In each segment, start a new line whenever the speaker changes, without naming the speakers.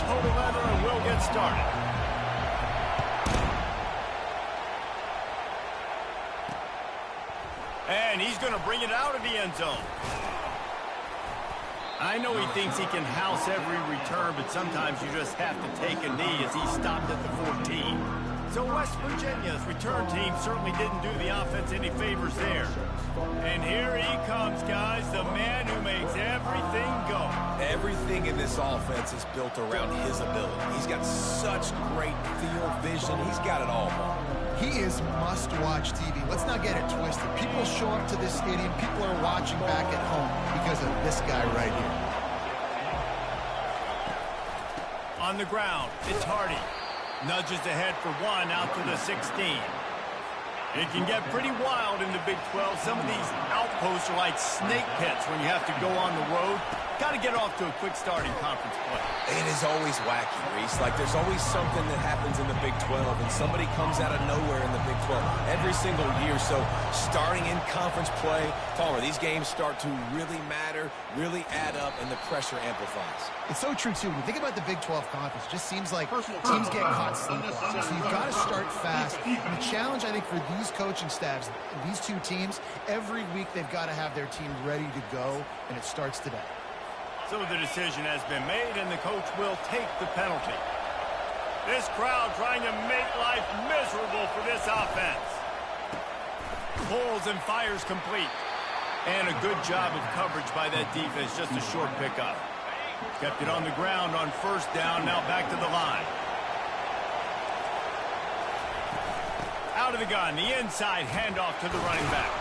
total leather, and we'll get started. And he's going to bring it out of the end zone. I know he thinks he can house every return, but sometimes you just have to take a knee as he stopped at the 14. So West Virginia's return team certainly didn't do the offense any favors there. And here he comes, guys, the man who makes everything go.
Everything in this offense is built around his ability. He's got such great field vision. He's got it all.
He is must-watch TV. Let's not get it twisted. People show up to this stadium. People are watching back at home because of this guy right here.
On the ground, it's Hardy. Nudges ahead for one out to the 16. It can get pretty wild in the Big 12. Some of these outposts are like snake pits when you have to go on the road. Got to get off to a quick start in conference play.
It is always wacky, Reese. Like, there's always something that happens in the Big 12, and somebody comes out of nowhere in the Big 12 every single year. So, starting in conference play, Palmer, these games start to really matter, really add up, and the pressure amplifies.
It's so true, too. When you think about the Big 12 conference, it just seems like teams get caught sleepwalking. So, you've got to start fast. And the challenge, I think, for these coaching staffs, these two teams, every week they've got to have their team ready to go, and it starts today.
So the decision has been made, and the coach will take the penalty. This crowd trying to make life miserable for this offense. Pulls and fires complete. And a good job of coverage by that defense, just a short pickup. Kept it on the ground on first down, now back to the line. Out of the gun, the inside handoff to the running back.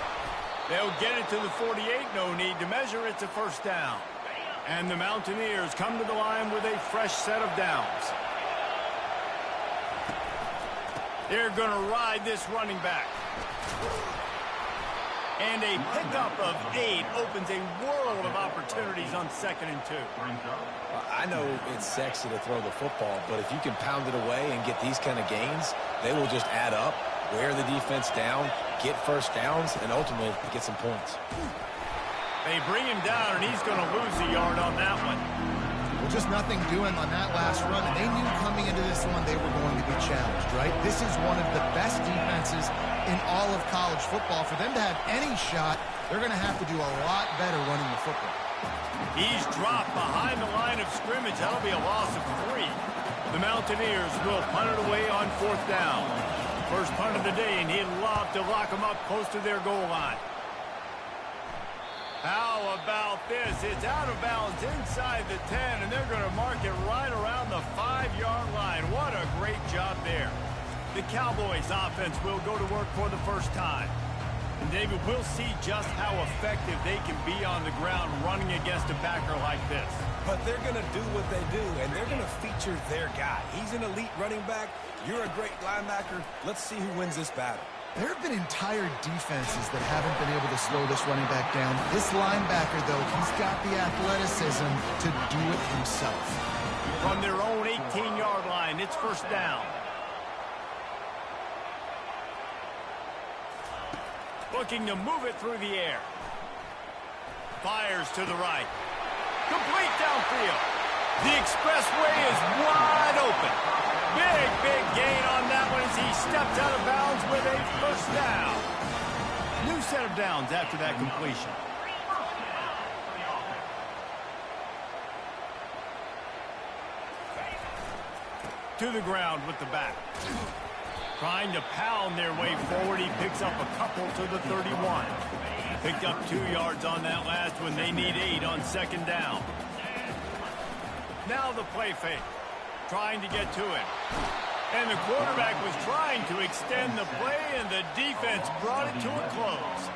They'll get it to the 48, no need to measure, it's a first down. And the Mountaineers come to the line with a fresh set of downs. They're going to ride this running back. And a pickup of 8 opens a world of opportunities on 2nd and 2.
I know it's sexy to throw the football, but if you can pound it away and get these kind of gains, they will just add up, wear the defense down, get first downs, and ultimately get some points.
They bring him down, and he's going to lose a yard on that one.
Well, just nothing doing on that last run, and they knew coming into this one they were going to be challenged, right? This is one of the best defenses in all of college football. For them to have any shot, they're going to have to do a lot better running the football.
He's dropped behind the line of scrimmage. That'll be a loss of 3. The Mountaineers will punt it away on 4th down. First punt of the day, and he'd love to lock them up close to their goal line. How about this? It's out of bounds inside the 10, and they're going to mark it right around the 5-yard line. What a great job there. The Cowboys offense will go to work for the first time. And David, we'll see just how effective they can be on the ground running against a backer like this.
But they're going to do what they do, and they're going to feature their guy. He's an elite running back. You're a great linebacker. Let's see who wins this battle.
There have been entire defenses that haven't been able to slow this running back down. This linebacker, though, he's got the athleticism to do it himself.
From their own 18-yard line, it's first down. Looking to move it through the air. Fires to the right. Complete downfield. The expressway is wide open. Big gain on that one as he steps out of bounds with a first down. New set of downs after that completion. To the ground with the back. Trying to pound their way forward. He picks up a couple to the 31. Picked up 2 yards on that last one. They need 8 on 2nd down. Now the play fake. Trying to get to it. And the quarterback was trying to extend the play, and the defense brought it to a close.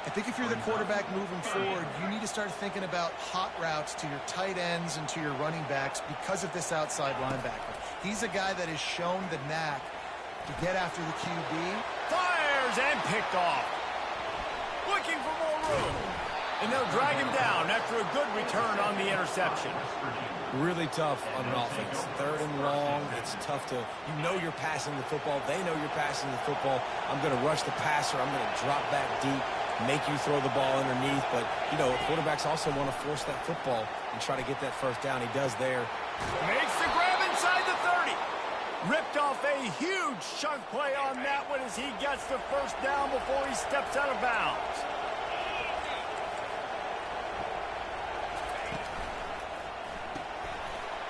I think if you're the quarterback moving forward, you need to start thinking about hot routes to your tight ends and to your running backs because of this outside linebacker. He's a guy that has shown the knack to get after the QB.
Fires and picked off. Looking for more room. And they'll drag him down after a good return on the interception.
Really tough on an offense. 3rd and long. It's tough to, you know you're passing the football. They know you're passing the football. I'm going to rush the passer. I'm going to drop back deep, make you throw the ball underneath. But, you know, quarterbacks also want to force that football and try to get that first down. He does there.
Makes the grab inside the 30. Ripped off a huge chunk play on that one as he gets the first down before he steps out of bounds.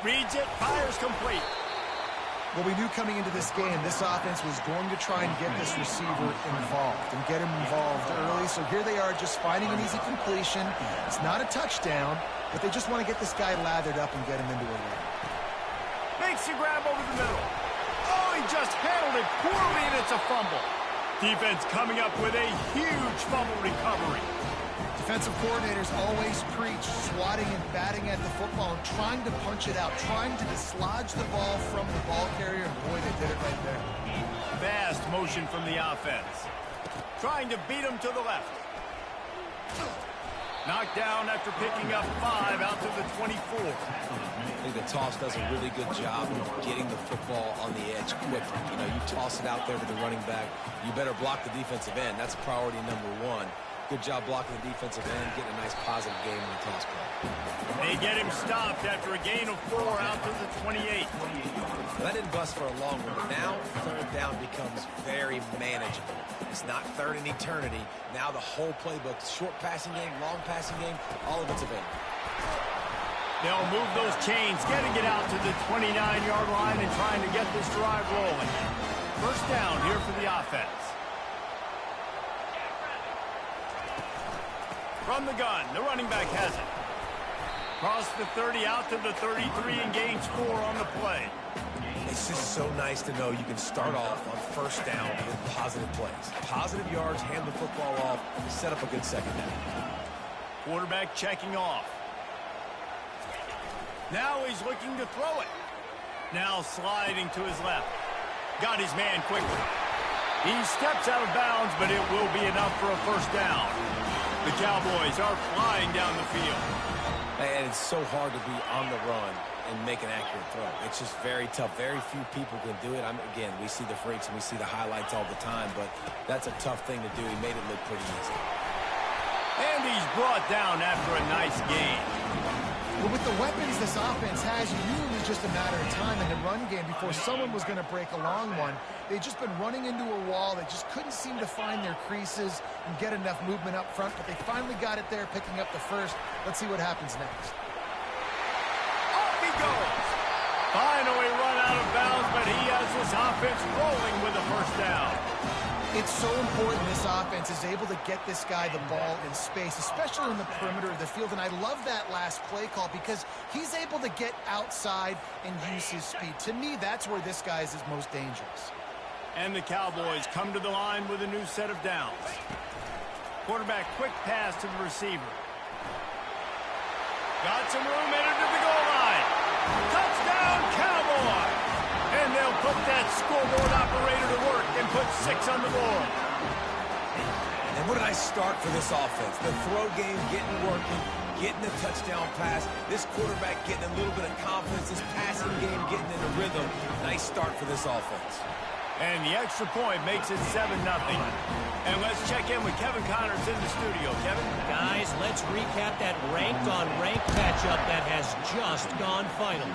Reads it, fires complete.
Well, we knew coming into this game, this offense was going to try and get this receiver involved and get him involved early. So here they are just finding an easy completion. It's not a touchdown, but they just want to get this guy lathered up and get him into a run.
Makes the grab over the middle. Oh, he just handled it poorly, and it's a fumble. Defense coming up with a huge fumble recovery.
Defensive coordinators always preach swatting and batting at the football and trying to punch it out, trying to dislodge the ball from the ball carrier, and boy, they did it right there.
Fast motion from the offense. Trying to beat him to the left. Knocked down after picking up 5 out to the 24.
I think the toss does a really good job of getting the football on the edge quickly. You know, you toss it out there to the running back. You better block the defensive end. That's priority number 1. Good job blocking the defensive end, getting a nice positive game in the toss play.
They get him stopped after a gain of 4 out to the 28.
Well, that didn't bust for a long one, but now third down becomes very manageable. It's not third in eternity. Now the whole playbook, short passing game, long passing game, all of it's available.
They'll move those chains, getting it out to the 29-yard line and trying to get this drive rolling. First down here for the offense. From the gun, the running back has it. Cross the 30 out to the 33 and gains 4 on the play.
It's just so nice to know you can start off on first down with positive plays. Positive yards, hand the football off, set up a good second down.
Quarterback checking off. Now he's looking to throw it. Now sliding to his left. Got his man quickly. He steps out of bounds, but it will be enough for a first down. The Cowboys are flying down the field.
And it's so hard to be on the run and make an accurate throw. It's just very tough. Very few people can do it. Again, we see the freaks and we see the highlights all the time, but that's a tough thing to do. He made it look pretty easy.
And he's brought down after a nice gain.
But with the weapons this offense has, you knew it was just a matter of time in the run game before someone was going to break a long one. They'd just been running into a wall. They just couldn't seem to find their creases and get enough movement up front, but they finally got it there, picking up the first. Let's see what happens next.
Off he goes. Finally run out of bounds, but he has this offense rolling with a first down.
It's so important this offense is able to get this guy the ball in space, especially in the perimeter of the field. And I love that last play call because he's able to get outside and use his speed. To me, that's where this guy is his most dangerous.
And the Cowboys come to the line with a new set of downs. Quarterback quick pass to the receiver. Got some room, entered to the goal line. Touchdown, Cowboys! And they'll put that scoreboard operator to work and put 6 on the board.
And what a nice start for this offense. The throw game getting working, getting the touchdown pass. This quarterback getting a little bit of confidence. This passing game getting in a rhythm. Nice start for this offense.
And the extra point makes it 7-0. And let's check in with Kevin Connors in the studio. Kevin?
Guys, let's recap that ranked-on-ranked matchup that has just gone final.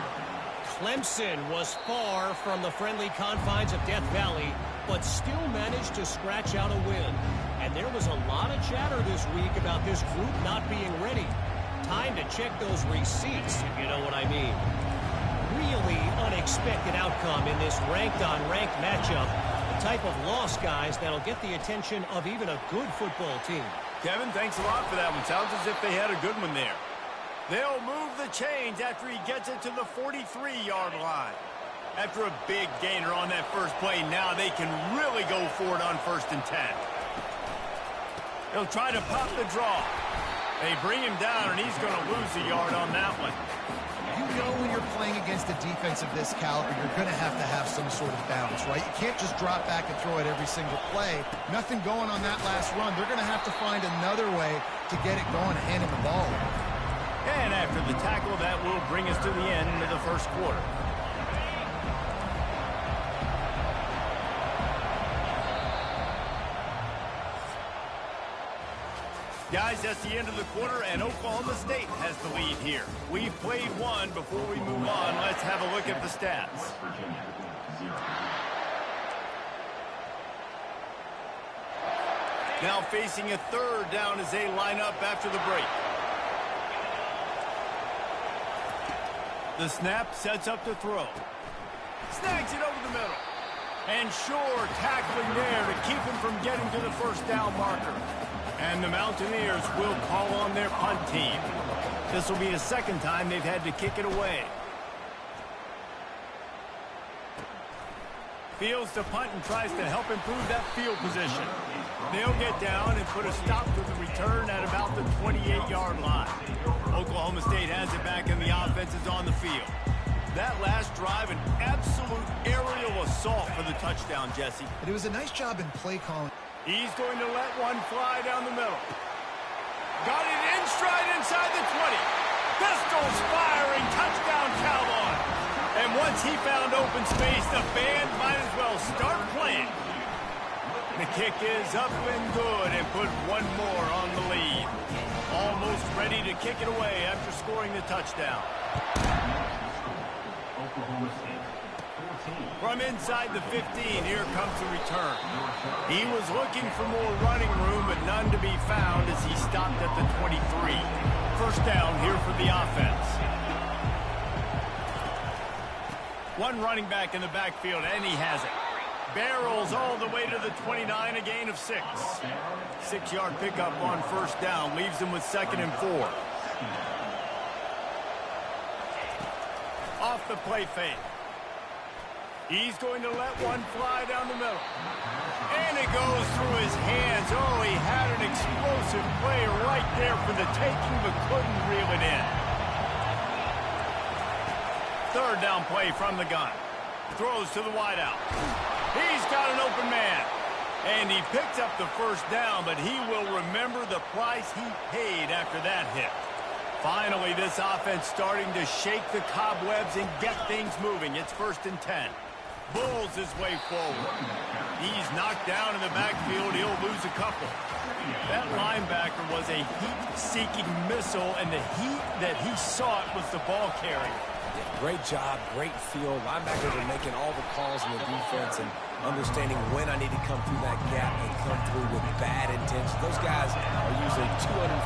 Clemson was far from the friendly confines of Death Valley, but still managed to scratch out a win. And there was a lot of chatter this week about this group not being ready. Time to check those receipts, if you know what I mean. Really unexpected outcome in this ranked-on-ranked matchup. The type of loss, guys, that'll get the attention of even a good football team.
Kevin, thanks a lot for that one. Sounds as if they had a good one there. They'll move the chains after he gets it to the 43-yard line. After a big gainer on that first play, now they can really go for it on 1st and 10. He'll try to pop the draw. They bring him down, and he's going to lose a yard on that one.
You know when you're playing against a defense of this caliber, you're going to have some sort of balance, right? You can't just drop back and throw it every single play. Nothing going on that last run. They're going to have to find another way to get it going and hand him the ball.
And after the tackle, that will bring us to the end of the first quarter. Guys, that's the end of the quarter, and Oklahoma State has the lead here. We've played one. Before we move on, let's have a look at the stats. Now facing a third down as they line up after the break. The snap sets up to throw. Snags it over the middle. And sure, tackling there to keep him from getting to the first down marker. And the Mountaineers will call on their punt team. This will be the second time they've had to kick it away. Fields the punt and tries to help improve that field position. They'll get down and put a stop to the return at about the 28-yard line. Oklahoma State has it back and the offense is on the field. That last drive, an absolute aerial assault for the touchdown, Jesse.
But it was a nice job in play calling.
He's going to let one fly down the middle. Got it in stride inside the 20. Pistols firing, touchdown Cowboy. And once he found open space, the band might as well start playing. The kick is up and good and put one more on the lead. Almost ready to kick it away after scoring the touchdown. From inside the 15, here comes the return. He was looking for more running room, but none to be found as he stopped at the 23. First down here for the offense. One running back in the backfield, and he has it. Barrels all the way to the 29, a gain of 6. 6-yard pickup on first down, leaves him with 2nd and 4. Off the play fake. He's going to let one fly down the middle. And it goes through his hands. Oh, he had an explosive play right there for the taking, but couldn't reel it in. Third down play from the gun. Throws to the wideout. He's got an open man. And he picks up the first down, but he will remember the price he paid after that hit. Finally, this offense starting to shake the cobwebs and get things moving. It's 1st and 10. Bulls his way forward. He's knocked down in the backfield. He'll lose a couple. That linebacker was a heat-seeking missile, and the heat that he sought was the ball carrier.
Great job, great feel. Linebackers are making all the calls in the defense and understanding when I need to come through that gap and come through with bad intentions. Those guys are usually 245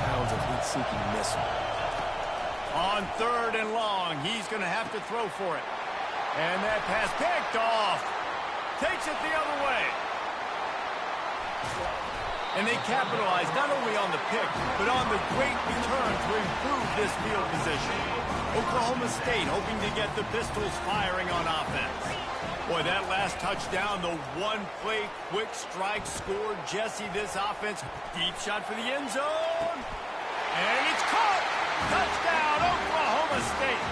pounds of heat-seeking missile.
On 3rd and long, he's going to have to throw for it. And that pass picked off. Takes it the other way. And they capitalize not only on the pick, but on the great return to improve this field position. Oklahoma State hoping to get the Pistols firing on offense. Boy, that last touchdown, the one-play quick strike scored Jesse this offense. Deep shot for the end zone. And it's caught. Touchdown, Oklahoma State.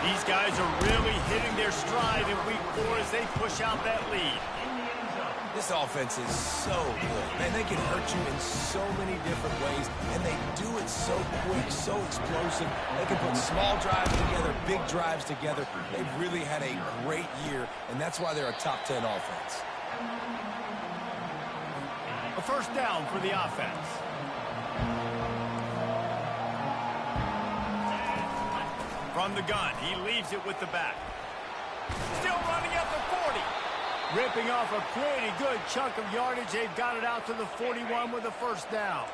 These guys are really hitting their stride in week 4 as they push out that lead.
This offense is so good. Man, they can hurt you in so many different ways, and they do it so quick, so explosive. They can put small drives together, big drives together. They've really had a great year, and that's why they're a top 10 offense.
A first down for the offense. From the gun, he leaves it with the back. Still running at the 40. Ripping off a pretty good chunk of yardage. They've got it out to the 41 with a first down.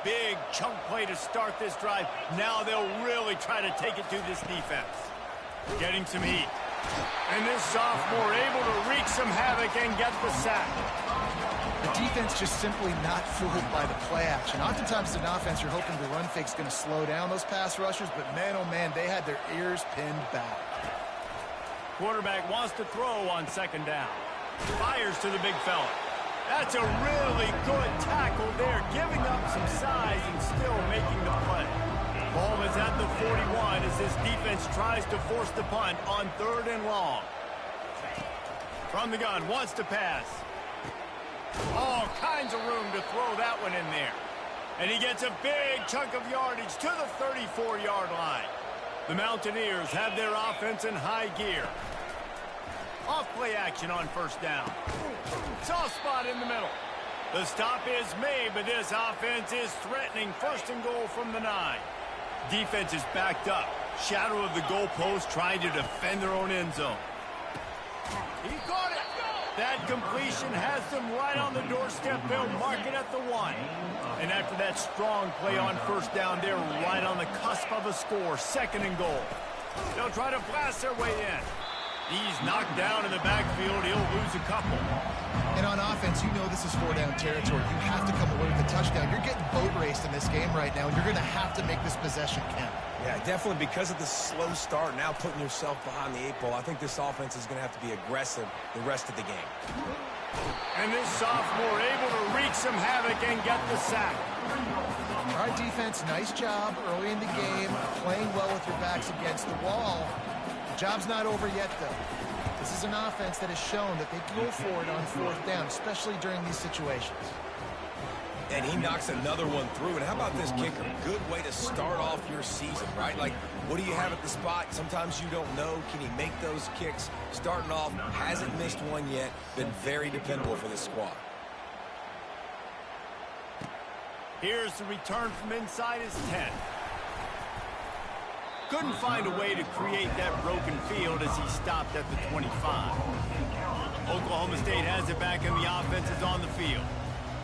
Big chunk play to start this drive. Now they'll really try to take it to this defense. Getting some heat. And this sophomore able to wreak some havoc and get the sack.
The defense just simply not fooled by the play action. Oftentimes in offense, you're hoping the run fake's going to slow down those pass rushers, but man, oh man, they had their ears pinned back.
Quarterback wants to throw on 2nd down. Fires to the big fella. That's a really good tackle there, giving up some size and still making the play. Ball is at the 41 as this defense tries to force the punt on 3rd and long. From the gun, wants to pass. All kinds of room to throw that one in there. And he gets a big chunk of yardage to the 34-yard line. The Mountaineers have their offense in high gear. Off play action on first down. Soft spot in the middle. The stop is made, but this offense is threatening. First and goal from the 9. Defense is backed up. Shadow of the goalpost, trying to defend their own end zone. He caught it. That completion has them right on the doorstep. They'll mark it at the 1. And after that strong play on first down, they're right on the cusp of a score. Second and goal. They'll try to blast their way in. He's knocked down in the backfield. He'll lose a couple.
And on offense, you know this is 4-down territory. You have to come away with a touchdown. You're getting boat raced in this game right now, and you're going to have to make this possession count.
Yeah, definitely because of the slow start, now putting yourself behind the 8 ball. I think this offense is going to have to be aggressive the rest of the game.
And this sophomore able to wreak some havoc and get the sack.
All right, defense, nice job early in the game, playing well with your backs against the wall. The job's not over yet, though. This is an offense that has shown that they can go for it on 4th down, especially during these situations.
And he knocks another one through. And how about this kicker? Good way to start off your season, right? Like, what do you have at the spot? Sometimes you don't know. Can he make those kicks? Starting off, hasn't missed one yet. Been very dependable for this squad.
Here's the return from inside his 10. Couldn't find a way to create that broken field as he stopped at the 25. Oklahoma State has it back and the offense is on the field.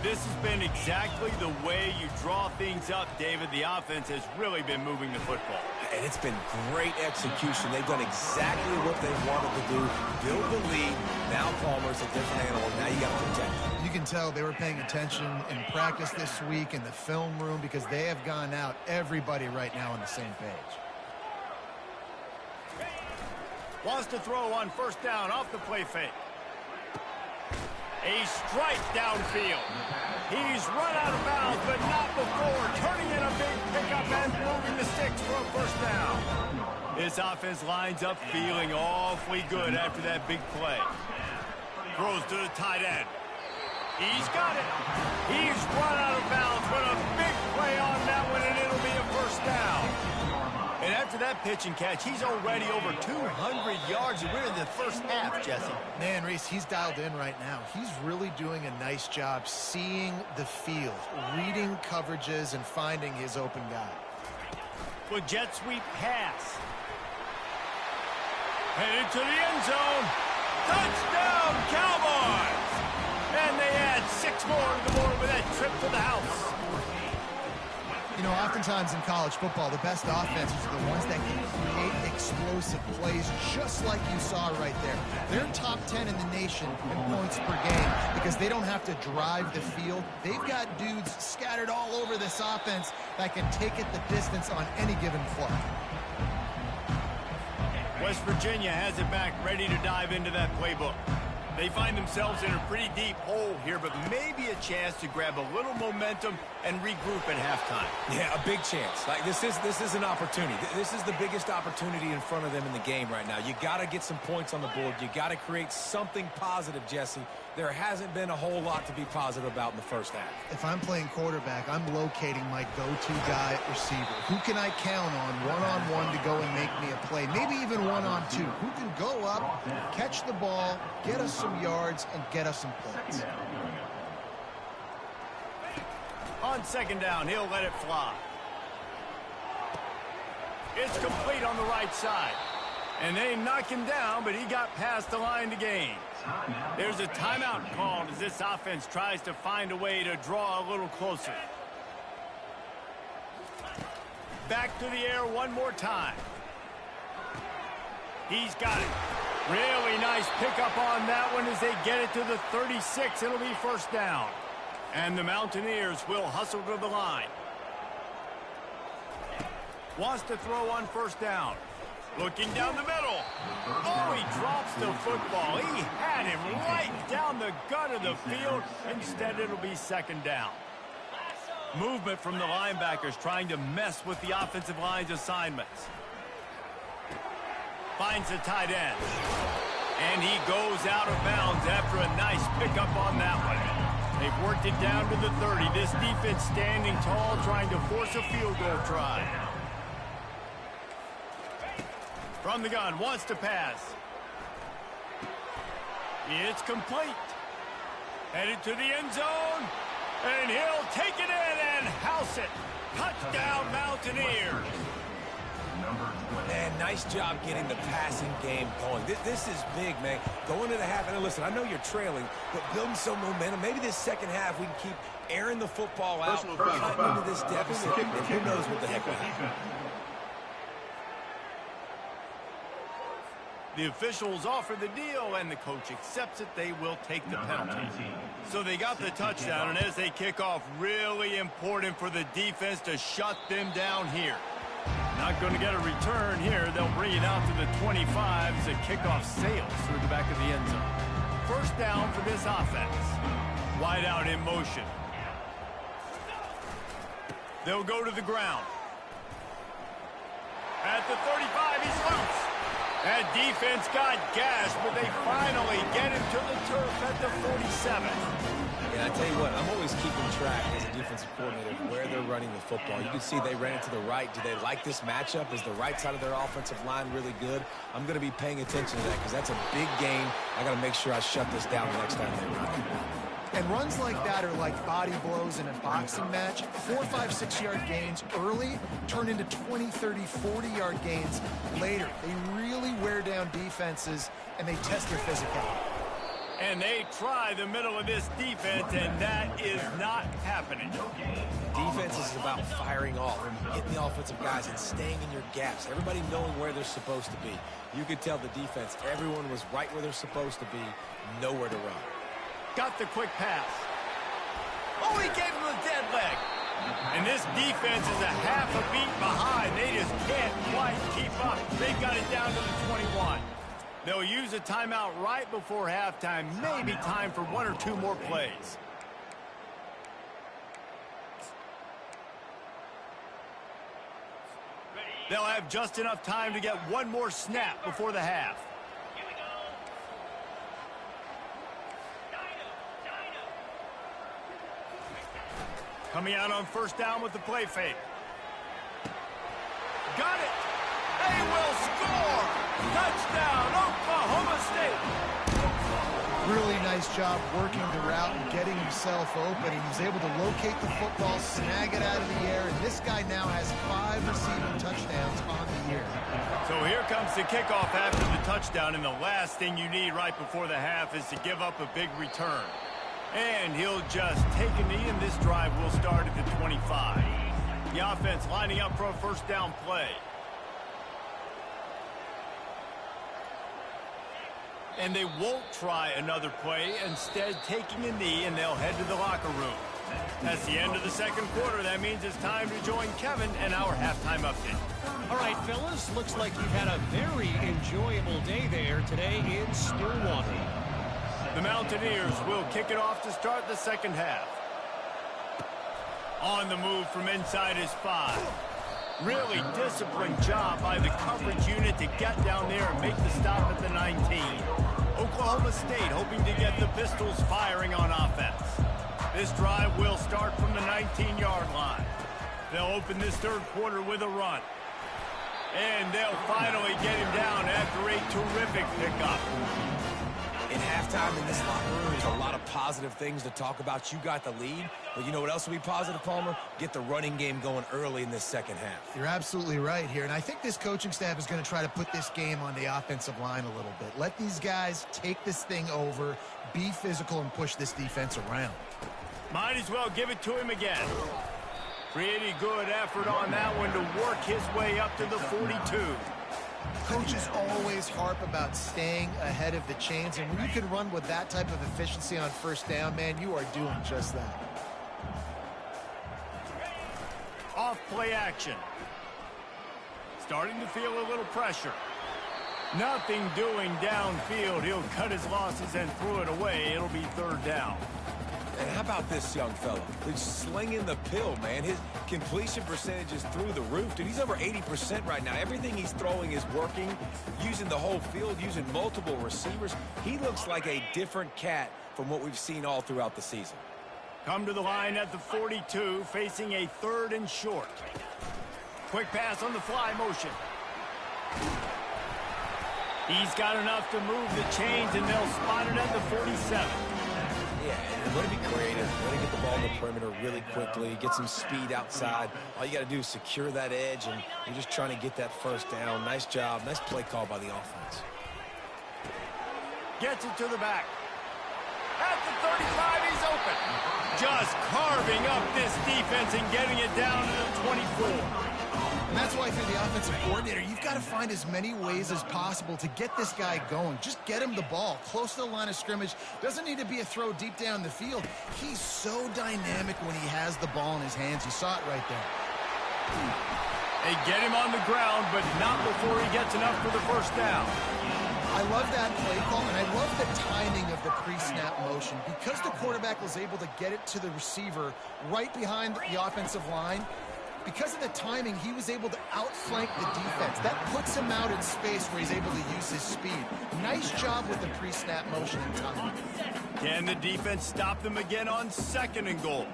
This has been exactly the way you draw things up, David. The offense has really been moving the football.
And it's been great execution. They've done exactly what they wanted to do. Build the lead. Now Palmer's a different animal. Now you got to protect him.
You can tell they were paying attention in practice this week in the film room because they have gone out, everybody right now on the same page.
Wants to throw on first down off the play fake. A strike downfield. He's run out of bounds, but not before. Turning in a big pickup and moving the sticks for a first down. This offense lines up feeling awfully good after that big play. Throws to the tight end. He's got it. He's run out of bounds, but a big play on that one, and it'll be a first down. And after that pitch and catch, he's already over 200 yards, and we're in the first half, Jesse.
Man, Reese, he's dialed in right now. He's really doing a nice job seeing the field, reading coverages, and finding his open guy.
With jet sweep pass. Headed to the end zone. Touchdown, Cowboys! And they add 6 more to the board with that trip to the house.
You know, oftentimes in college football, the best offenses are the ones that can create explosive plays, just like you saw right there. They're top 10 in the nation in points per game because they don't have to drive the field. They've got dudes scattered all over this offense that can take it the distance on any given play.
West Virginia has it back, ready to dive into that playbook. They find themselves in a pretty deep hole here, but maybe a chance to grab a little momentum and regroup at halftime.
Yeah, a big chance. Like this is an opportunity. This is the biggest opportunity in front of them in the game right now. You got to get some points on the board. You got to create something positive, Jesse. There hasn't been a whole lot to be positive about in the first half.
If I'm playing quarterback, I'm locating my go-to guy at receiver. Who can I count on one-on-one to go and make me a play? Maybe even one-on-two. Who can go up, catch the ball, get us some yards, and get us some points.
On second down, he'll let it fly. It's complete on the right side. And they knock him down, but he got past the line to gain. There's a timeout called as this offense tries to find a way to draw a little closer. Back to the air one more time. He's got it. Really nice pickup on that one as they get it to the 36. It'll be first down. And the Mountaineers will hustle to the line. Wants to throw on first down. Looking down the middle. Oh, he drops the football. He had him right down the gut of the field. Instead, it'll be second down. Movement from the linebackers trying to mess with the offensive line's assignments. Finds the tight end. And he goes out of bounds after a nice pickup on that one. They've worked it down to the 30. This defense standing tall, trying to force a field goal try. From the gun, wants to pass. It's complete. Headed to the end zone. And he'll take it in and house it. Touchdown, Mountaineers.
Man, nice job getting the passing game going. This is big, man. Going to the half, and listen, I know you're trailing, but building some momentum. Maybe this second half we can keep airing the football out, cutting into this deficit, and who knows what the heck will happen.
The officials offer the deal, and the coach accepts it. They will take the penalty. So they got the touchdown, and as they kick off, really important for the defense to shut them down here. Not going to get a return here. They'll bring it out to the 25 as the kickoff sails through the back of the end zone. First down for this offense. Wide out in motion. They'll go to the ground. At the 35, he's loose. That defense got gashed, but they finally get him to the turf at the 47.
And I tell you what, I'm always keeping track as a defensive coordinator of where they're running the football. You can see they ran it to the right. Do they like this matchup? Is the right side of their offensive line really good? I'm going to be paying attention to that because that's a big game. I got to make sure I shut this down the next time they run it.
And runs like that are like body blows in a boxing match. 4, 5, 6-yard gains early turn into 20, 30, 40-yard gains later. They really wear down defenses, and they test their physicality.
And they try the middle of this defense, and that is not happening.
Defense is about firing off and hitting the offensive guys and staying in your gaps. Everybody knowing where they're supposed to be. You could tell the defense, everyone was right where they're supposed to be, nowhere to run.
Got the quick pass. Oh, he gave him the dead leg. And this defense is a half a beat behind. They just can't quite keep up. They've got it down to the 21. They'll use a timeout right before halftime. Maybe time for 1 or 2 more plays. They'll have just enough time to get one more snap before the half. Coming out on first down with the play fake. Got it. They will score. Touchdown, Oklahoma State.
Really nice job working the route and getting himself open. He was able to locate the football, snag it out of the air, and this guy now has 5 receiving touchdowns on the year.
So here comes the kickoff after the touchdown, and the last thing you need right before the half is to give up a big return. And he'll just take a knee, and this drive will start at the 25. The offense lining up for a first down play. And they won't try another play, instead taking a knee, and they'll head to the locker room. That's the end of the second quarter. That means it's time to join Kevin and our halftime update.
All right, fellas, looks like you've had a very enjoyable day there today in Stillwater.
The Mountaineers will kick it off to start the second half. On the move from inside his 5. Really disciplined job by the coverage unit to get down there and make the stop at the 19. Oklahoma State hoping to get the Pistols firing on offense. This drive will start from the 19-yard line. They'll open this third quarter with a run. And they'll finally get him down after a terrific pickup.
In halftime in this locker room, there's a lot of positive things to talk about. You got the lead, but you know what else will be positive, Palmer? Get the running game going early in this second half.
You're absolutely right here, and I think this coaching staff is going to try to put this game on the offensive line a little bit. Let these guys take this thing over, be physical, and push this defense around.
Might as well give it to him again. Pretty good effort on that one to work his way up to the 42.
Coaches always harp about staying ahead of the chains, and when you can run with that type of efficiency on first down, man, you are doing just that.
Off play action. Starting to feel a little pressure. Nothing doing downfield. He'll cut his losses and throw it away. It'll be third down.
And how about this young fella? He's slinging the pill, man. His completion percentage is through the roof. Dude, he's over 80% right now. Everything he's throwing is working, using the whole field, using multiple receivers. He looks like a different cat from what we've seen all throughout the season.
Come to the line at the 42, facing a 3rd and short. Quick pass on the fly motion. He's got enough to move the chains, and they'll spot it at the 47.
Yeah, and way to be creative, way to get the ball in the perimeter really quickly, get some speed outside. All you got to do is secure that edge, and you're just trying to get that first down. Nice job, nice play call by the offense.
Gets it to the back. At the 35, he's open. Just carving up this defense and getting it down to the 24.
And that's why if you're the offensive coordinator, you've got to find as many ways as possible to get this guy going. Just get him the ball close to the line of scrimmage. Doesn't need to be a throw deep down the field. He's so dynamic when he has the ball in his hands. You saw it right there.
They get him on the ground, but not before he gets enough for the first down.
I love that play call, and I love the timing of the pre-snap motion. Because the quarterback was able to get it to the receiver right behind the offensive line, because of the timing, he was able to outflank the defense. That puts him out in space where he's able to use his speed. Nice job with the pre-snap motion and timing.
Can the defense stop them again on 2nd and goal?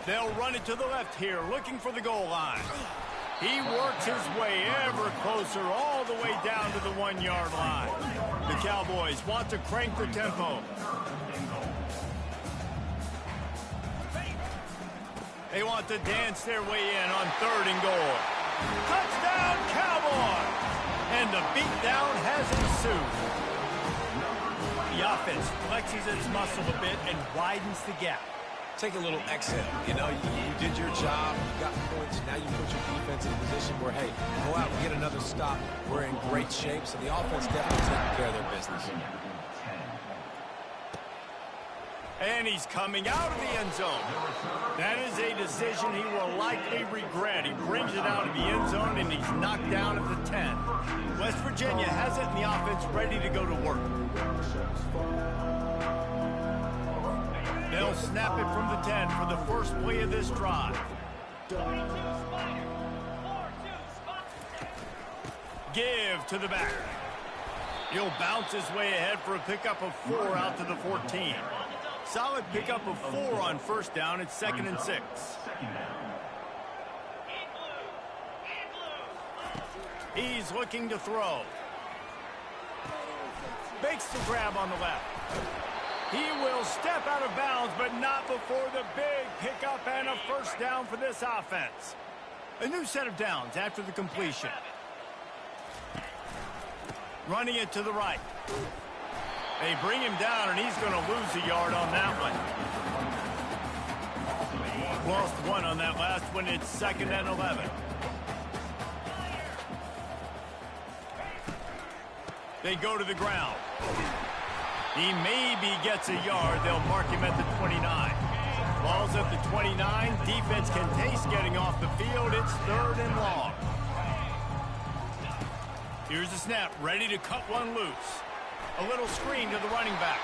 They'll run it to the left here, looking for the goal line. He works his way ever closer, all the way down to the 1-yard line. The Cowboys want to crank the tempo. They want to dance their way in on 3rd and goal. Touchdown, Cowboys! And the beatdown has ensued. The offense flexes its muscle a bit and widens the gap.
Take a little exhale. You know, you did your job, you got points, now you put your defense in a position where, hey, go out and get another stop. We're in great shape, so the offense definitely taking care of their business.
And he's coming out of the end zone. That is a decision he will likely regret. He brings it out of the end zone, and he's knocked down at the 10. West Virginia has it, and the offense ready to go to work. They'll snap it from the 10 for the first play of this drive. Give to the back. He'll bounce his way ahead for a pickup of 4 out to the 14. Solid pickup of 4 on first down. It's 2nd and 6. He's looking to throw. Makes the grab on the left. He will step out of bounds, but not before the big pickup and a first down for this offense. A new set of downs after the completion. Running it to the right. They bring him down, and he's going to lose a yard on that one. Lost 1 on that last one. It's 2nd and 11. They go to the ground. He maybe gets a yard. They'll mark him at the 29. Ball's at the 29. Defense can taste getting off the field. It's 3rd and long. Here's the snap. Ready to cut one loose. A little screen to the running back.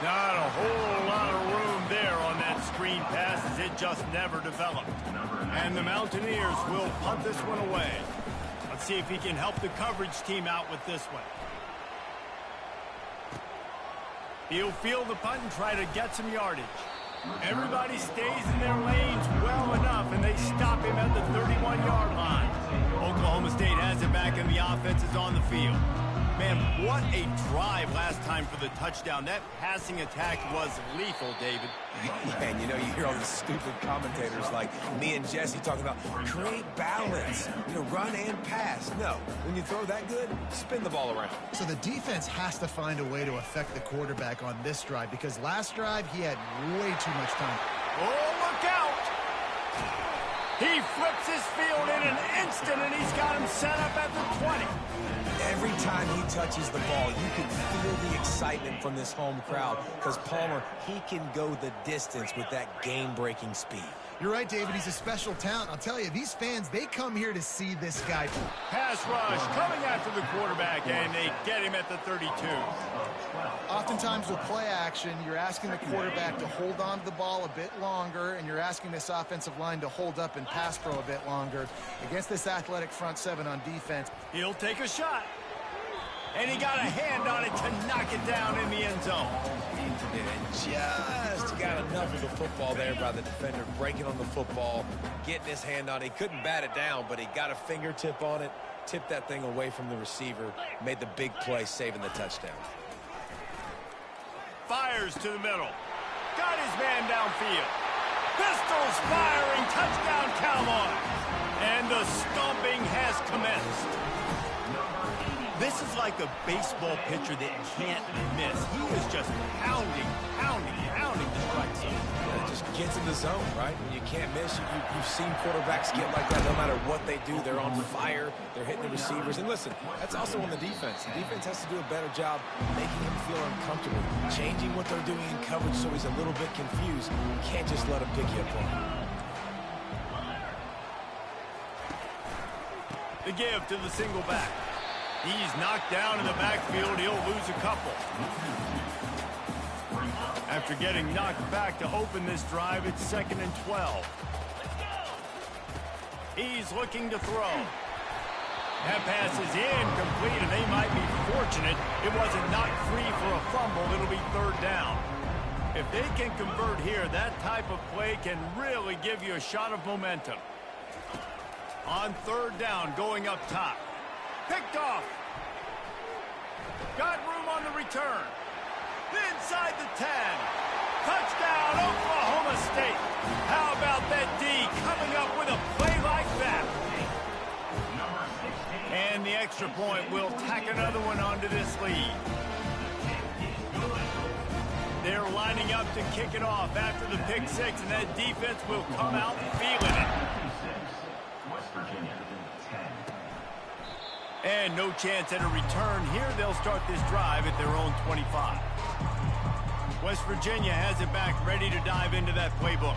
Not a whole lot of room there on that screen pass, as it just never developed. And the Mountaineers will punt this one away. Let's see if he can help the coverage team out with this one. He'll field the punt and try to get some yardage. Everybody stays in their lanes well enough, and they stop him at the 31-yard line. Oklahoma State has it back, and the offense is on the field. Man, what a drive last time for the touchdown. That passing attack was lethal, David.
Yeah, and you know, you hear all the stupid commentators like me and Jesse talking about create balance, you know, run and pass. No, when you throw that good, spin the ball around.
So the defense has to find a way to affect the quarterback on this drive, because last drive he had way too much time.
Oh, look out! He flips his field in an instant, and he's got him set up at the 20.
Every time he touches the ball, you can feel the excitement from this home crowd, because Palmer, he can go the distance with that game-breaking speed.
You're right, David. He's a special talent. I'll tell you, these fans, they come here to see this guy.
Pass rush coming after the quarterback, and they get him at the 32.
Oftentimes with play action, you're asking the quarterback to hold on to the ball a bit longer, and you're asking this offensive line to hold up and pass pro a bit longer. Against this athletic front seven on defense,
he'll take a shot. And he got a hand on it to knock it down in the end zone.
And just got enough of the football there by the defender, breaking on the football, getting his hand on it. He couldn't bat it down, but he got a fingertip on it, tipped that thing away from the receiver, made the big play, saving the touchdown.
fires to the middle. Got his man downfield. Pistols firing, touchdown Cowboys. And the stomping has commenced. This is like a baseball pitcher that can't miss. He is just pounding the strike zone.
Yeah, it just gets in the zone, right? When you can't miss, you've seen quarterbacks get like that no matter what they do. They're on fire. They're hitting the receivers. And listen, that's also on the defense. The defense has to do a better job making him feel uncomfortable, changing what they're doing in coverage so he's a little bit confused. You can't just let him pick you apart.
The give to the single back. He's knocked down in the backfield. He'll lose a couple. After getting knocked back to open this drive, it's 2nd and 12. He's looking to throw. That pass is incomplete, and they might be fortunate it wasn't knocked free for a fumble. It'll be 3rd down. If they can convert here, that type of play can really give you a shot of momentum. On 3rd down, going up top. Picked off. Got room on the return. Inside the 10. Touchdown, Oklahoma State. How about that D coming up with a play like that? And the extra point will tack another one onto this lead. They're lining up to kick it off after the pick 6, and that defense will come out feeling it. And no chance at a return here. They'll start this drive at their own 25. West Virginia has it back, ready to dive into that playbook.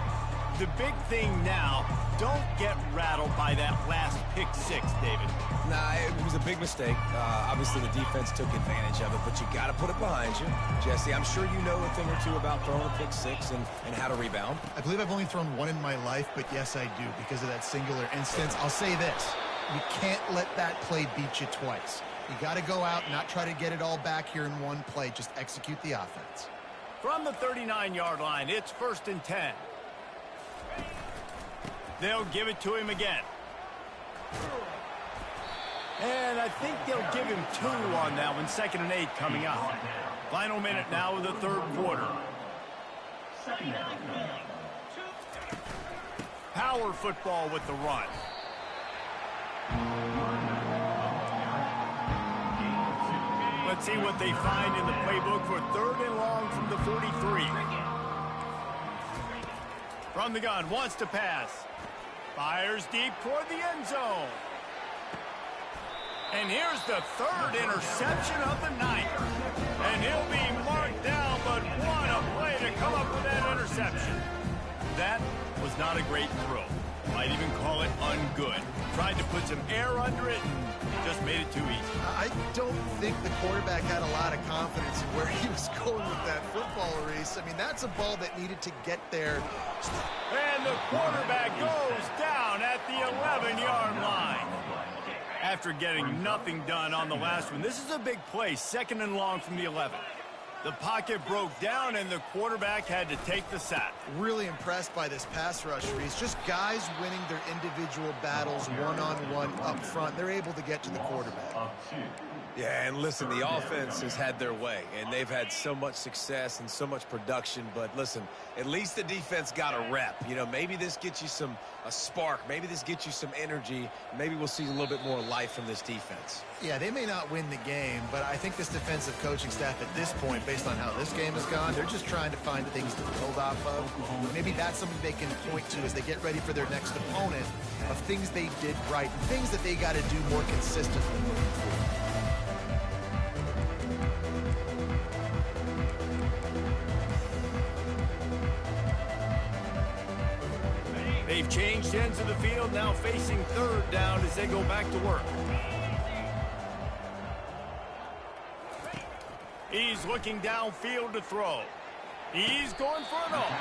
The big thing now, don't get rattled by that last pick 6, David.
Nah, it was a big mistake. Obviously, the defense took advantage of it, but you got to put it behind you. Jesse, I'm sure you know a thing or two about throwing a pick 6 and how to rebound.
I believe I've only thrown one in my life, but yes, I do because of that singular instance. I'll say this. You can't let that play beat you twice. You got to go out and not try to get it all back here in one play. Just execute the offense.
From the 39-yard line, it's 1st and 10. They'll give it to him again. And I think they'll give him 2 on that one. 2nd and 8 coming up. Final minute now of the 3rd quarter. Power football with the run. Let's see what they find in the playbook for 3rd and long from the 43. From the gun, wants to pass. Fires deep toward the end zone. And here's the 3rd interception of the night. And he'll be marked down, but what a play to come up with that interception. That was not a great throw. Might even call it ungood. Tried to put some air under it and just made it too easy.
I don't think the quarterback had a lot of confidence in where he was going with that football, Reese. I mean, that's a ball that needed to get there.
And the quarterback goes down at the 11-yard line. After getting nothing done on the last one, this is a big play, 2nd and long from the 11. The pocket broke down, and the quarterback had to take the sack.
Really impressed by this pass rush, Reese. Just guys winning their individual battles one-on-one up front. They're able to get to the quarterback.
Yeah, and listen, the offense has had their way, and they've had so much success and so much production. But listen, at least the defense got a rep. You know, maybe this gets you a spark. Maybe this gets you some energy. Maybe we'll see a little bit more life from this defense.
Yeah, they may not win the game, but I think this defensive coaching staff at this point, based on how this game has gone, they're just trying to find things to build off of. Maybe that's something they can point to as they get ready for their next opponent of things they did right and things that they got to do more consistently moving forward.
They've changed ends of the field, now facing 3rd down as they go back to work. He's looking downfield to throw. He's going for it all.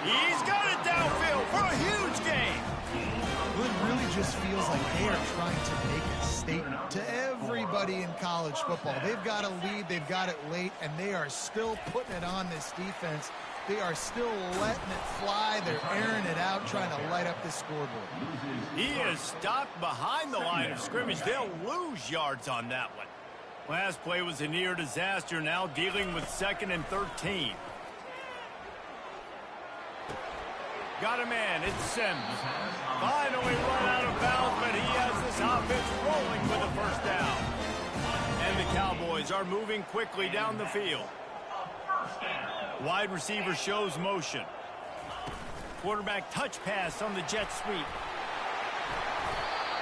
He's got it downfield for a huge gain.
Well, it really just feels like they are trying to make a statement to everybody in college football. They've got a lead, they've got it late, and they are still putting it on this defense. They are still letting it fly. They're airing it out, trying to light up this scoreboard.
He is stopped behind the line of scrimmage. They'll lose yards on that one. Last play was a near disaster, now dealing with 2nd and 13. Got a man, it's Sims. Finally run out of bounds, but he has this offense rolling with a first down. And the Cowboys are moving quickly down the field. Wide receiver shows motion. Quarterback touch pass on the jet sweep.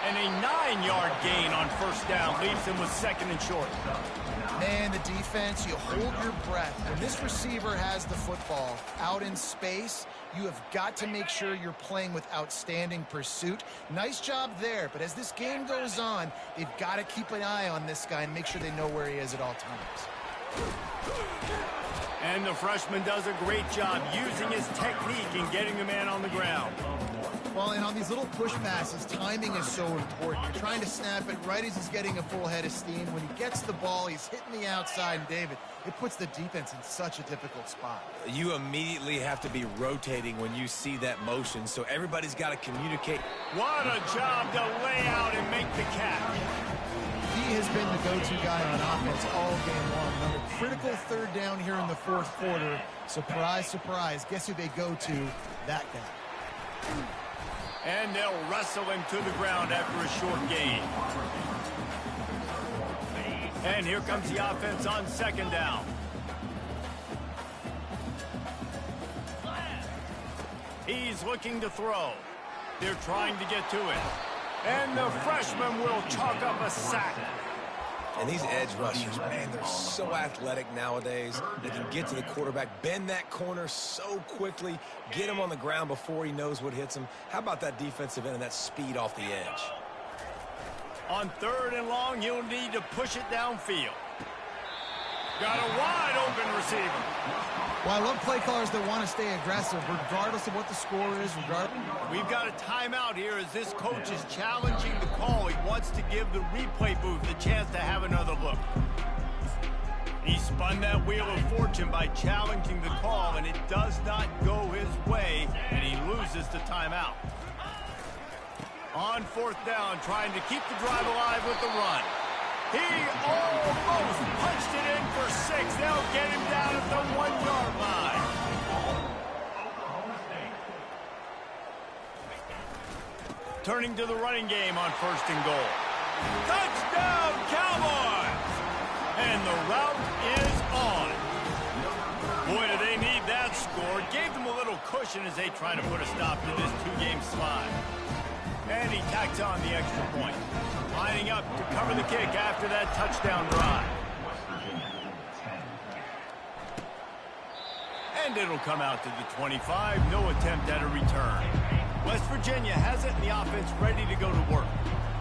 And a 9-yard gain on first down leaves him with 2nd and short.
Man, the defense, you hold your breath. When this receiver has the football out in space, you have got to make sure you're playing with outstanding pursuit. Nice job there, but as this game goes on, they've got to keep an eye on this guy and make sure they know where he is at all times.
And the freshman does a great job using his technique and getting the man on the ground.
Well, and on these little push passes, timing is so important. You're trying to snap it right as he's getting a full head of steam. When he gets the ball, he's hitting the outside, and David, it puts the defense in such a difficult spot.
You immediately have to be rotating when you see that motion, so everybody's got to communicate.
What a job to lay out and make the catch.
He has been the go-to guy on offense all game long. On a critical 3rd down here in the 4th quarter, surprise, surprise, guess who they go to? That guy.
And they'll wrestle him to the ground after a short gain. And here comes the offense on 2nd down. He's looking to throw. They're trying to get to it. And the freshman will chalk up a sack.
And these edge rushers, man, they're so athletic nowadays. They can get to the quarterback, bend that corner so quickly, get him on the ground before he knows what hits him. How about that defensive end and that speed off the edge?
On 3rd and long, he'll need to push it downfield. Got a wide open receiver.
Well, I love play callers that want to stay aggressive, regardless of what the score is.
We've got a timeout here as this coach is challenging the call. He wants to give the replay booth the chance to have another look. He spun that wheel of fortune by challenging the call, and it does not go his way, and he loses the timeout. On 4th down, trying to keep the drive alive with the run. He almost punched it in for 6. They'll get him down at the 1-yard line. Turning to the running game on 1st and goal. Touchdown, Cowboys! And the route is on. Boy, do they need that score. Gave them a little cushion as they try to put a stop to this 2-game slide. And he tacks on the extra point. Lining up to cover the kick after that touchdown drive. And it'll come out to the 25. No attempt at a return. West Virginia has it in the offense ready to go to work.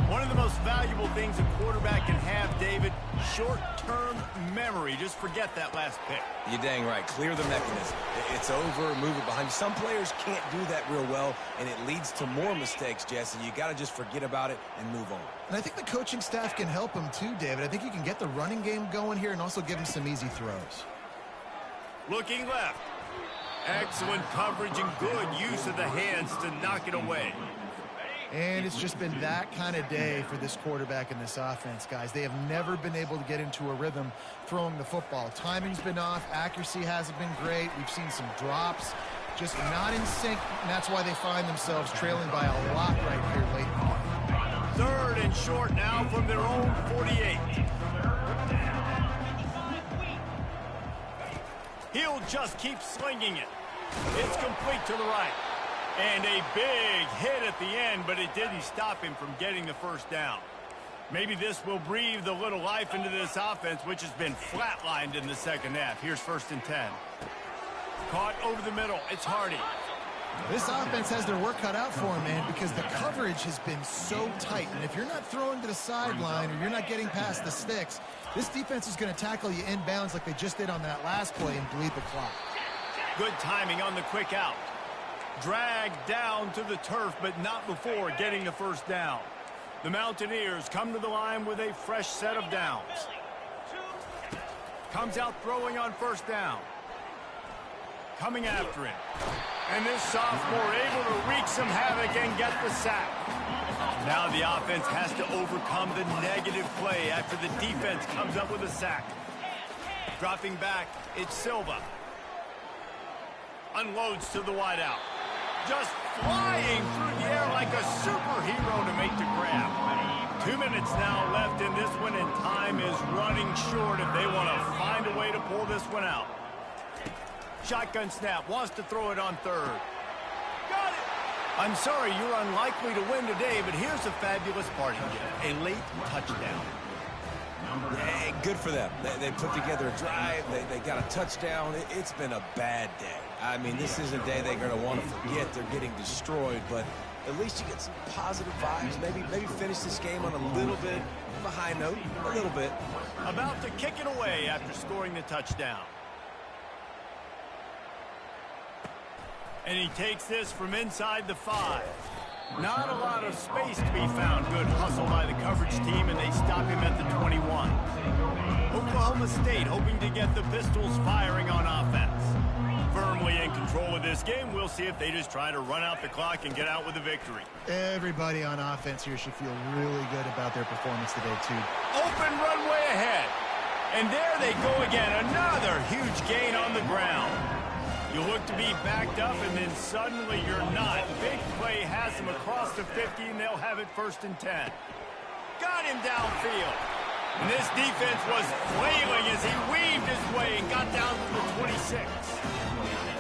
One of the most valuable things a quarterback can have, David, short-term memory. Just forget that last pick.
You're dang right. Clear the mechanism. It's over, move it behind you. Some players can't do that real well, and it leads to more mistakes, Jesse. You got to just forget about it and move on.
And I think the coaching staff can help him too, David. I think you can get the running game going here and also give him some easy throws.
Looking left. Excellent coverage and good use of the hands to knock it away.
And it's just been that kind of day for this quarterback and this offense, guys. They have never been able to get into a rhythm throwing the football. Timing's been off. Accuracy hasn't been great. We've seen some drops, just not in sync, and that's why they find themselves trailing by a lot right here late in the game.
3rd and short now from their own 48. He'll just keep slinging it. It's complete to the right. And a big hit at the end, but it didn't stop him from getting the first down. Maybe this will breathe a little life into this offense, which has been flatlined in the 2nd half. Here's 1st and 10. Caught over the middle. It's Hardy.
This offense has their work cut out for them, man, because the coverage has been so tight. And if you're not throwing to the sideline or you're not getting past the sticks, this defense is going to tackle you inbounds like they just did on that last play and bleed the clock.
Good timing on the quick out. Dragged down to the turf, but not before getting the first down. The Mountaineers come to the line with a fresh set of downs. Comes out throwing on 1st down. Coming after him. And this sophomore able to wreak some havoc and get the sack. Now the offense has to overcome the negative play after the defense comes up with a sack. Dropping back, it's Silva. Unloads to the wideout. Just flying through the air like a superhero to make the grab. 2 minutes now left in this one, and time is running short if they want to find a way to pull this one out. Shotgun snap, wants to throw it on third. Got it! I'm sorry, you're unlikely to win today, but here's a fabulous parting gift. A late touchdown.
Hey, good for them. They put together a drive. They got a touchdown. It's been a bad day. I mean, this is a day they're going to want to forget. They're getting destroyed, but at least you get some positive vibes. Maybe finish this game on a little bit of a high note, a little bit.
About to kick it away after scoring the touchdown. And he takes this from inside the 5. Not a lot of space to be found. Good hustle by the coverage team, and they stop him at the 21. Oklahoma State hoping to get the Pistols firing on offense. Firmly in control of this game. We'll see if they just try to run out the clock and get out with a victory.
Everybody on offense here should feel really good about their performance today, too.
Open runway ahead. And there they go again. Another huge gain on the ground. You look to be backed up, and then suddenly you're not. Big play has them across the 50, and they'll have it 1st and 10. Got him downfield. And this defense was flailing as he weaved his way and got down to the 26.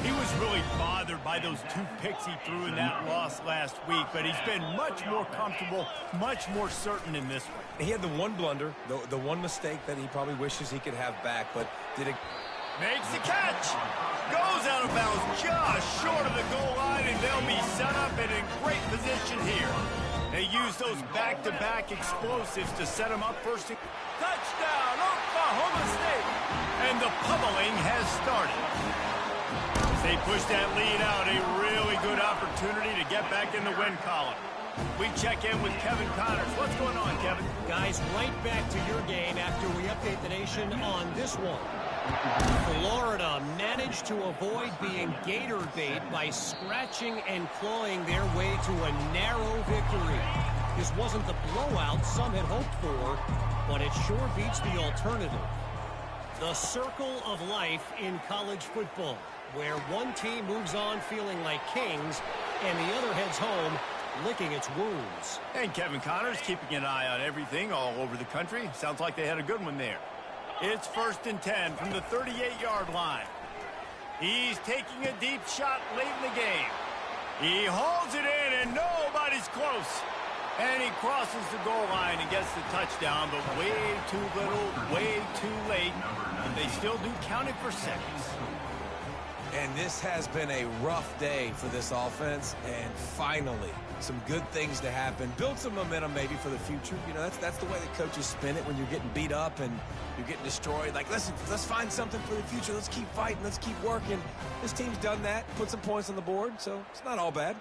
He was really bothered by those 2 picks he threw in that loss last week, but he's been much more comfortable, much more certain in this one.
He had the one blunder, the one mistake that he probably wishes he could have back, but did it...
Makes the catch. Goes out of bounds just short of the goal line, and they'll be set up and in great position here. They use those back-to-back explosives to set them up first. Touchdown, Oklahoma State. And the pummeling has started. As they push that lead out, a really good opportunity to get back in the win column. We check in with Kevin Connors. What's going on, Kevin?
Guys, right back to your game after we update the nation on this one. Florida managed to avoid being gator bait by scratching and clawing their way to a narrow victory. This wasn't the blowout some had hoped for, but it sure beats the alternative. The circle of life in college football, where one team moves on feeling like kings and the other heads home licking its wounds.
And Kevin Connors keeping an eye on everything all over the country. Sounds like they had a good one there. It's 1st and 10 from the 38-yard line. He's taking a deep shot late in the game. He hauls it in, and nobody's close. And he crosses the goal line and gets the touchdown, but way too little, way too late. And they still do count it for seconds.
And this has been a rough day for this offense, and finally, some good things to happen. Build some momentum maybe for the future. You know, that's the way that coaches spin it when you're getting beat up and you're getting destroyed. Like, listen, let's find something for the future. Let's keep fighting. Let's keep working. This team's done that, put some points on the board, so it's not all bad.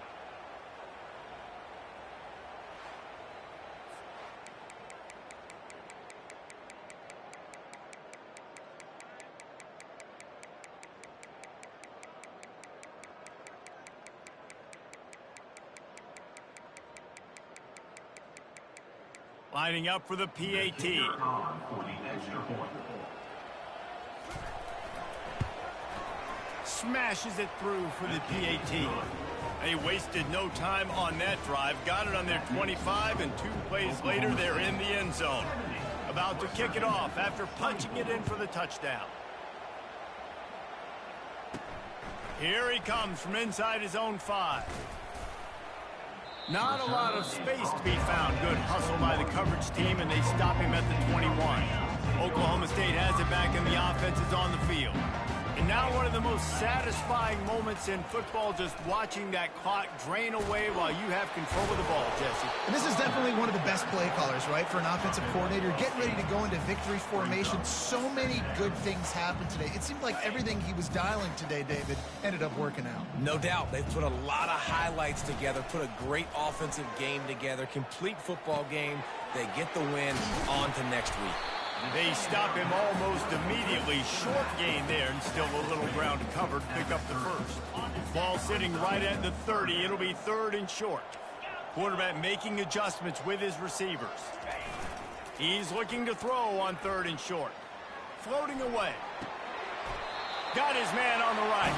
Lining up for the PAT. Smashes it through for the PAT. They wasted no time on that drive. Got it on their 25, and 2 plays later, they're in the end zone. About to kick it off after punching it in for the touchdown. Here he comes from inside his own 5. Not a lot of space to be found. Good hustle by the coverage team, and they stop him at the 21. Oklahoma State has it back, and the offense is on the field. And now one of the most satisfying moments in football, just watching that clock drain away while you have control of the ball, Jesse.
And this is definitely one of the best play callers, right, for an offensive coordinator. Getting ready to go into victory formation. So many good things happened today. It seemed like everything he was dialing today, David, ended up working out.
No doubt. They've put a lot of highlights together, put a great offensive game together, complete football game. They get the win. On to next week.
They stop him almost immediately. Short gain there, and still a little ground to cover to pick up the first. Ball sitting right at the 30. It'll be 3rd and short. Quarterback making adjustments with his receivers. He's looking to throw on 3rd and short. Floating away. Got his man on the right.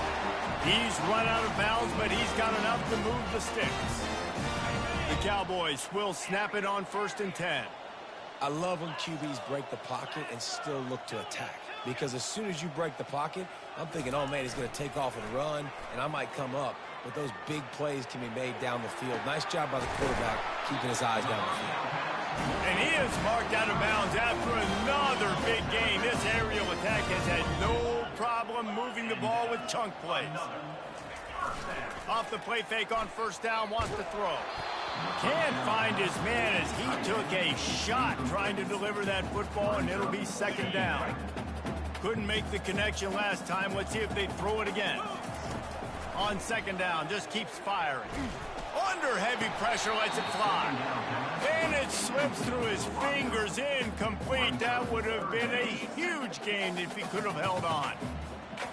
He's run out of bounds, but he's got enough to move the sticks. The Cowboys will snap it on 1st and 10.
I love when QBs break the pocket and still look to attack. Because as soon as you break the pocket, I'm thinking, oh, man, he's going to take off and run, and I might come up. But those big plays can be made down the field. Nice job by the quarterback keeping his eyes down the field.
And he is marked out of bounds after another big gain. This aerial attack has had no problem moving the ball with chunk plays. Off the play fake on 1st down, wants to throw. Can't find his man as he took a shot trying to deliver that football, and it'll be 2nd down. Couldn't make the connection last time. Let's see if they throw it again. On 2nd down, just keeps firing. Under heavy pressure, lets it fly. And it slips through his fingers, incomplete. That would have been a huge gain if he could have held on.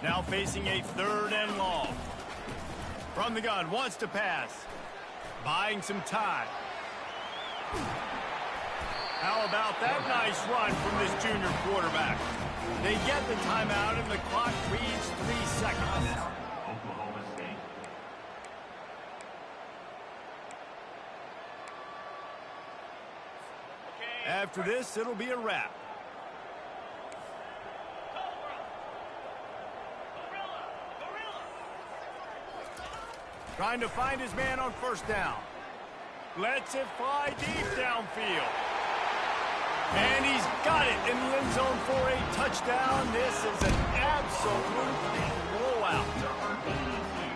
Now facing a 3rd and long. From the gun, wants to pass. Buying some time. How about that nice run from this junior quarterback? They get the timeout and the clock reads 3 seconds. After this, it'll be a wrap. Trying to find his man on 1st down. Lets it fly deep downfield. And he's got it in the end zone for a touchdown. This is an absolute blowout.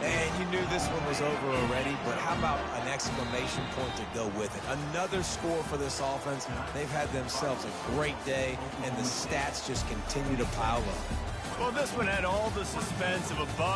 And you knew this one was over already, but how about an exclamation point to go with it? Another score for this offense. They've had themselves a great day, and the stats just continue to pile up.
Well, this one had all the suspense of a bug.